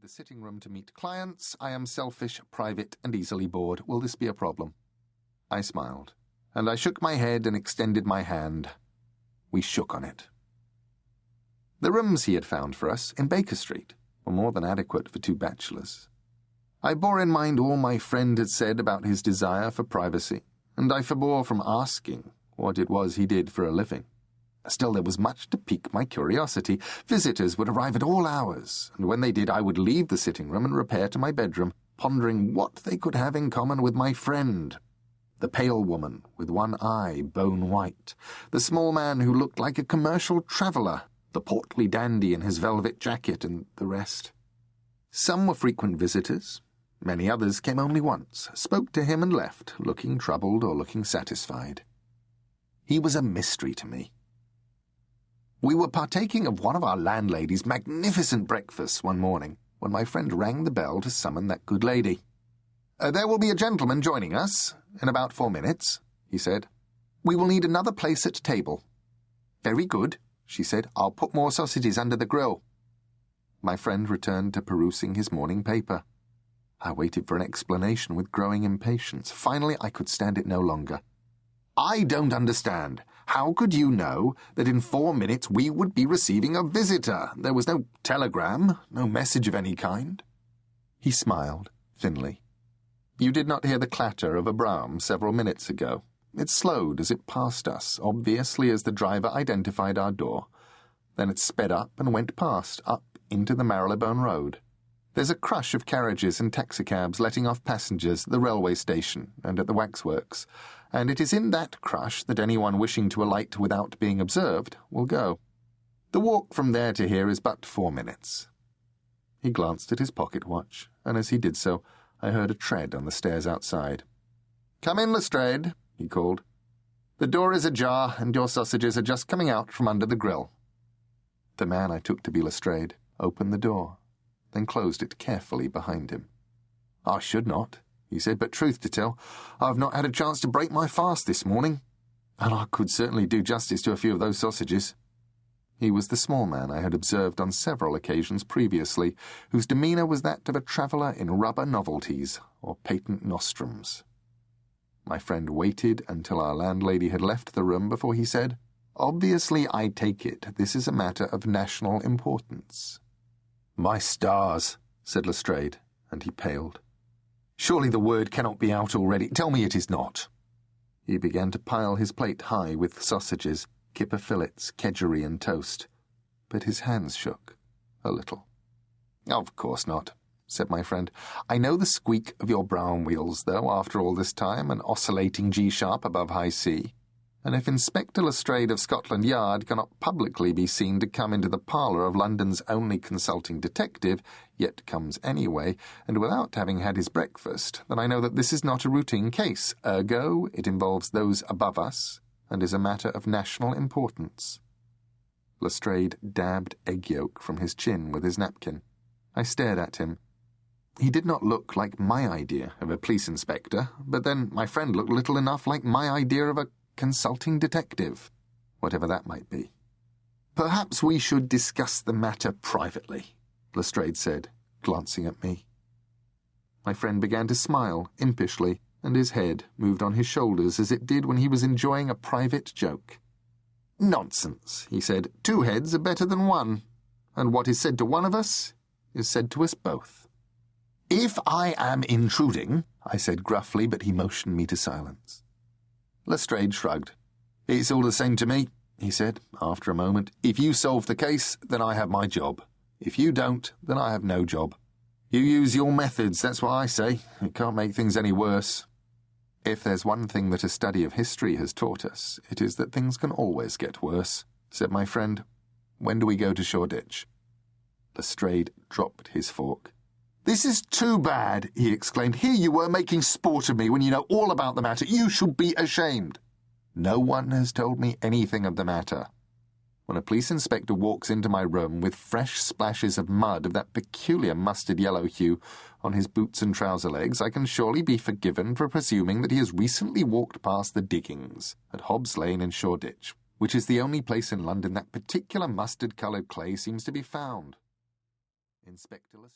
the sitting room to meet clients. I am selfish, private, and easily bored. Will this be a problem? I smiled, and I shook my head and extended my hand. We shook on it. The rooms he had found for us in Baker Street were more than adequate for two bachelors. I bore in mind all my friend had said about his desire for privacy, and I forbore from asking what it was he did for a living. Still, there was much to pique my curiosity. Visitors would arrive at all hours, and when they did, I would leave the sitting room and repair to my bedroom, pondering what they could have in common with my friend. The pale woman with one eye bone white, the small man who looked like a commercial traveller, the portly dandy in his velvet jacket, and the rest. Some were frequent visitors. Many others came only once, spoke to him and left, looking troubled or looking satisfied. He was a mystery to me. We were partaking of one of our landlady's magnificent breakfasts one morning when my friend rang the bell to summon that good lady. There will be a gentleman joining us in about 4 minutes, he said. We will need another place at table. Very good, she said. I'll put more sausages under the grill. My friend returned to perusing his morning paper. I waited for an explanation with growing impatience. Finally, I could stand it no longer. I don't understand. How could you know that in 4 minutes we would be receiving a visitor? There was no telegram, no message of any kind. He smiled, thinly. You did not hear the clatter of a brougham several minutes ago. It slowed as it passed us, obviously as the driver identified our door. Then it sped up and went past, up into the Marylebone Road. There's a crush of carriages and taxicabs letting off passengers at the railway station and at the waxworks, and it is in that crush that anyone wishing to alight without being observed will go. The walk from there to here is but 4 minutes. He glanced at his pocket watch, and as he did so, I heard a tread on the stairs outside. Come in, Lestrade, he called. The door is ajar, and your sausages are just coming out from under the grill. The man I took to be Lestrade opened the door, then closed it carefully behind him. I should not, he said, but truth to tell, I've not had a chance to break my fast this morning, and I could certainly do justice to a few of those sausages. He was the small man I had observed on several occasions previously, whose demeanour was that of a traveller in rubber novelties or patent nostrums. My friend waited until our landlady had left the room before he said, Obviously, I take it this is a matter of national importance. My stars, said Lestrade, and he paled. Surely the word cannot be out already. Tell me it is not. He began to pile his plate high with sausages, kipper fillets, kedgeree and toast, but his hands shook a little. Of course not, said my friend. I know the squeak of your brougham wheels, though, after all this time, an oscillating G-sharp above high C. And if Inspector Lestrade of Scotland Yard cannot publicly be seen to come into the parlour of London's only consulting detective, yet comes anyway, and without having had his breakfast, then I know that this is not a routine case. Ergo, it involves those above us, and is a matter of national importance. Lestrade dabbed egg yolk from his chin with his napkin. I stared at him. He did not look like my idea of a police inspector, but then my friend looked little enough like my idea of a consulting detective, whatever that might be. Perhaps we should discuss the matter privately, Lestrade said, glancing at me. My friend began to smile impishly, and his head moved on his shoulders as it did when he was enjoying a private joke. Nonsense, he said. 2 heads are better than 1, and what is said to one of us is said to us both. If I am intruding, I said gruffly, but he motioned me to silence. Lestrade shrugged. It's all the same to me, he said, after a moment. If you solve the case, then I have my job. If you don't, then I have no job. You use your methods, that's what I say. It can't make things any worse. If there's one thing that a study of history has taught us, it is that things can always get worse, said my friend. When do we go to Shoreditch? Lestrade dropped his fork. This is too bad, he exclaimed. Here you were making sport of me when you know all about the matter. You should be ashamed. No one has told me anything of the matter. When a police inspector walks into my room with fresh splashes of mud of that peculiar mustard yellow hue on his boots and trouser legs, I can surely be forgiven for presuming that he has recently walked past the diggings at Hobbs Lane in Shoreditch, which is the only place in London that particular mustard-coloured clay seems to be found. Inspector Lestrade.